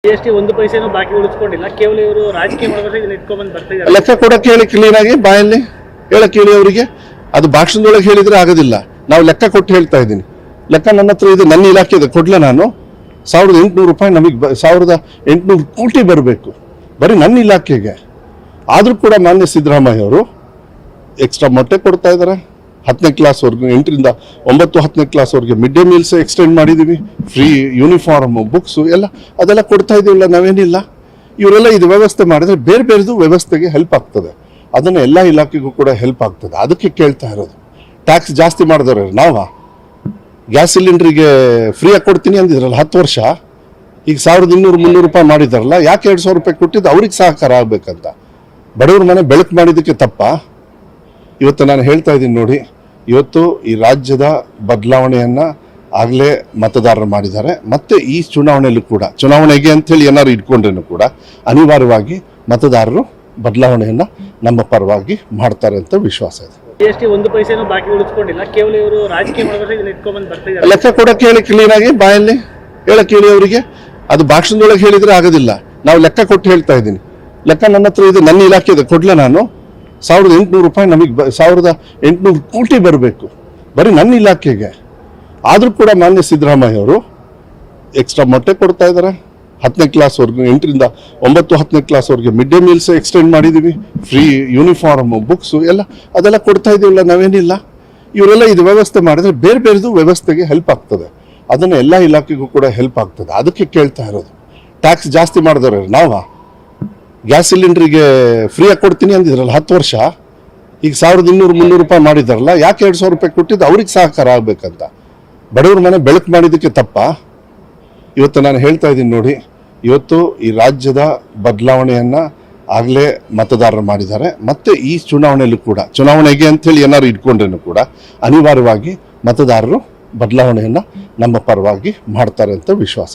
GST ಒಂದು ಪೈಸೆನೂ ಬಾಕಿ ಉಳಿಸ್ಕೊಂಡಿಲ್ಲ. ಕೇವಲ ಇವರು ರಾಜಕೀಯ ಮಾಡೋದ್ರೆ ಇದನ್ನ ಇಟ್ಕೊಂಡ್ಬಂದು ಬರ್ತಾ ಇದ್ದಾರೆ. ಲೆಕ್ಕ ಕೊಡಕ್ಕೆ ಹೇಳಿ ಕ್ಲೀನ್ ಆಗಿ ಬಾಯಲ್ಲಿ ಹೇಳಕ್ಕೆ ಹೇಳಿ ಅವರಿಗೆ. ಅದು ಭಾಷಣದೊಳಗೆ ಹೇಳಿದ್ರೆ ಆಗೋದಿಲ್ಲ. ನಾವು ಲೆಕ್ಕ ಕೊಟ್ಟು ಹೇಳ್ತಾ ಇದ್ದೀನಿ. ಲೆಕ್ಕ ನನ್ನ ಹತ್ರ ಇದೆ, ನನ್ನ ಇಲಾಖೆ ಇದೆ. ಕೊಡ್ಲ ನಾನು 1800 ರೂಪಾಯಿ ನಮಗೆ 1800 ಕೋಟಿ ಬರಬೇಕು ಬರೀ ನನ್ನ ಇಲಾಖೆಗೆ. ಆದರೂ ಕೂಡ ಮಾನ್ಯ ಸಿದ್ದರಾಮಯ್ಯ ಅವರು ಎಕ್ಸ್ಟ್ರಾ ಮೊಟ್ಟೆ ಕೊಡ್ತಾ ಇದ್ದಾರೆ. 10ನೇ ಕ್ಲಾಸ್ವರೆಗೂ 8ರಿಂದ 9 10ನೇ ಕ್ಲಾಸ್ವರೆಗೆ ಮಿಡ್ ಡೇ ಮೀಲ್ಸ್ ಎಕ್ಸ್ಟೆಂಡ್ ಮಾಡಿದ್ದೀವಿ. ಫ್ರೀ ಯೂನಿಫಾರ್ಮು ಬುಕ್ಸು ಎಲ್ಲ ಅದೆಲ್ಲ ಕೊಡ್ತಾ ಇದ್ದೀವಿಲ್ಲ, ನಾವೇನಿಲ್ಲ. ಇವರೆಲ್ಲ ಇದು ವ್ಯವಸ್ಥೆ ಮಾಡಿದ್ರೆ ಬೇರೆ ಬೇರೆದು ವ್ಯವಸ್ಥೆಗೆ ಹೆಲ್ಪ್ ಆಗ್ತದೆ. ಅದನ್ನು ಎಲ್ಲ ಇಲಾಖೆಗೂ ಕೂಡ ಹೆಲ್ಪ್ ಆಗ್ತದೆ. ಅದಕ್ಕೆ ಕೇಳ್ತಾ ಇರೋದು. ಟ್ಯಾಕ್ಸ್ ಜಾಸ್ತಿ ಮಾಡಿದವ್ರೆ ನಾವಾ? ಗ್ಯಾಸ್ ಸಿಲಿಂಡ್ರಿಗೆ ಫ್ರೀಯಾಗಿ ಕೊಡ್ತೀನಿ ಅಂದಿದ್ರಲ್ಲ 10 ವರ್ಷ, ಈಗ 1200-300 ರೂಪಾಯಿ ಮಾಡಿದಾರಲ್ಲ, ಯಾಕೆ 2000 ರೂಪಾಯಿ ಕೊಟ್ಟಿದ್ದು? ಅವ್ರಿಗೆ ಸಹಕಾರ ಆಗ್ಬೇಕಂತ. ಬಡವ್ರ ಮನೆ ಬೆಳಕು ಮಾಡಿದ್ದಕ್ಕೆ ತಪ್ಪ? ಇವತ್ತು ನಾನು ಹೇಳ್ತಾ ಇದ್ದೀನಿ ನೋಡಿ, ಇವತ್ತು ಈ ರಾಜ್ಯದ ಬದಲಾವಣೆಯನ್ನು ಆಗಲೇ ಮತದಾರರು ಮಾಡಿದ್ದಾರೆ. ಮತ್ತು ಈ ಚುನಾವಣೆಯಲ್ಲೂ ಕೂಡ, ಚುನಾವಣೆಗೆ ಅಂಥೇಳಿ ಏನಾದ್ರು ಇಟ್ಕೊಂಡ್ರೂ ಕೂಡ ಅನಿವಾರ್ಯವಾಗಿ ಮತದಾರರು ಬದಲಾವಣೆಯನ್ನು ನಮ್ಮ ಪರವಾಗಿ ಮಾಡ್ತಾರೆ ಅಂತ ವಿಶ್ವಾಸ ಇದೆ. GST ಒಂದು ಪೈಸೆನೂ ಬಾಕಿ ಉಳಿಸ್ಕೊಂಡಿಲ್ಲ. ಕೇವಲ ಇವರು ರಾಜಕೀಯ ಮಾಡೋದ್ರೆ ಇದನ್ನ ಇಟ್ಕೊಂಡ್ಬಂದು ಬರ್ತಾ ಇದ್ದಾರೆ. ಲೆಕ್ಕ ಕೊಡಕ್ಕೆ ಹೇಳಿ ಕ್ಲೀನ್ ಆಗಿ ಬಾಯಲ್ಲಿ ಹೇಳಕ್ಕೆ ಹೇಳಿ ಅವರಿಗೆ. ಅದು ಭಾಷಣದೊಳಗೆ ಹೇಳಿದ್ರೆ ಆಗೋದಿಲ್ಲ. ನಾವು ಲೆಕ್ಕ ಕೊಟ್ಟು ಹೇಳ್ತಾ ಇದ್ದೀನಿ. ಲೆಕ್ಕ ನನ್ನ ಹತ್ರ ಇದೆ, ನನ್ನ ಇಲಾಖೆ ಇದೆ. ಕೊಡ್ಲ ನಾನು 1800 ರೂಪಾಯಿ ನಮಗೆ 1800 ಕೋಟಿ ಬರಬೇಕು ಬರೀ ನನ್ನ ಇಲಾಖೆಗೆ. ಆದರೂ ಕೂಡ ಮಾನ್ಯ ಸಿದ್ದರಾಮಯ್ಯ ಅವರು ಎಕ್ಸ್ಟ್ರಾ ಮೊಟ್ಟೆ ಕೊಡ್ತಾ ಇದ್ದಾರೆ. 10ನೇ ಕ್ಲಾಸ್ವರೆಗೂ 8ರಿಂದ 9 10ನೇ ಕ್ಲಾಸ್ವರೆಗೆ ಮಿಡ್ ಡೇ ಮೀಲ್ಸ್ ಎಕ್ಸ್ಟೆಂಡ್ ಮಾಡಿದ್ದೀವಿ. ಫ್ರೀ ಯೂನಿಫಾರ್ಮು ಬುಕ್ಸು ಎಲ್ಲ ಅದೆಲ್ಲ ಕೊಡ್ತಾ ಇದ್ದೀವಿಲ್ಲ, ನಾವೇನಿಲ್ಲ. ಇವರೆಲ್ಲ ಇದು ವ್ಯವಸ್ಥೆ ಮಾಡಿದ್ರೆ ಬೇರೆ ಬೇರೆದು ವ್ಯವಸ್ಥೆಗೆ ಹೆಲ್ಪ್ ಆಗ್ತದೆ. ಅದನ್ನು ಎಲ್ಲ ಇಲಾಖೆಗೂ ಕೂಡ ಹೆಲ್ಪ್ ಆಗ್ತದೆ. ಅದಕ್ಕೆ ಕೇಳ್ತಾ ಇರೋದು. ಟ್ಯಾಕ್ಸ್ ಜಾಸ್ತಿ ಮಾಡಿದವ್ರೆ ನಾವಾ? ಗ್ಯಾಸ್ ಸಿಲಿಂಡ್ರಿಗೆ ಫ್ರೀಯಾಗಿ ಕೊಡ್ತೀನಿ ಅಂದಿದ್ರಲ್ಲ 10 ವರ್ಷ, ಈಗ 1200-300 ರೂಪಾಯಿ ಮಾಡಿದಾರಲ್ಲ, ಯಾಕೆ 2000 ರೂಪಾಯಿ ಕೊಟ್ಟಿದ್ದು? ಅವ್ರಿಗೆ ಸಹಕಾರ ಆಗ್ಬೇಕಂತ. ಬಡವ್ರ ಮನೆ ಬೆಳಕು ಮಾಡಿದ್ದಕ್ಕೆ ತಪ್ಪ? ಇವತ್ತು ನಾನು ಹೇಳ್ತಾ ಇದ್ದೀನಿ ನೋಡಿ, ಇವತ್ತು ಈ ರಾಜ್ಯದ ಬದಲಾವಣೆಯನ್ನು ಆಗಲೇ ಮತದಾರರು ಮಾಡಿದ್ದಾರೆ. ಮತ್ತು ಈ ಚುನಾವಣೆಯಲ್ಲೂ ಕೂಡ, ಚುನಾವಣೆಗೆ ಅಂಥೇಳಿ ಏನಾದ್ರು ಇಟ್ಕೊಂಡ್ರೂ ಕೂಡ ಅನಿವಾರ್ಯವಾಗಿ ಮತದಾರರು ಬದಲಾವಣೆಯನ್ನು ನಮ್ಮ ಪರವಾಗಿ ಮಾಡ್ತಾರೆ ಅಂತ ವಿಶ್ವಾಸ.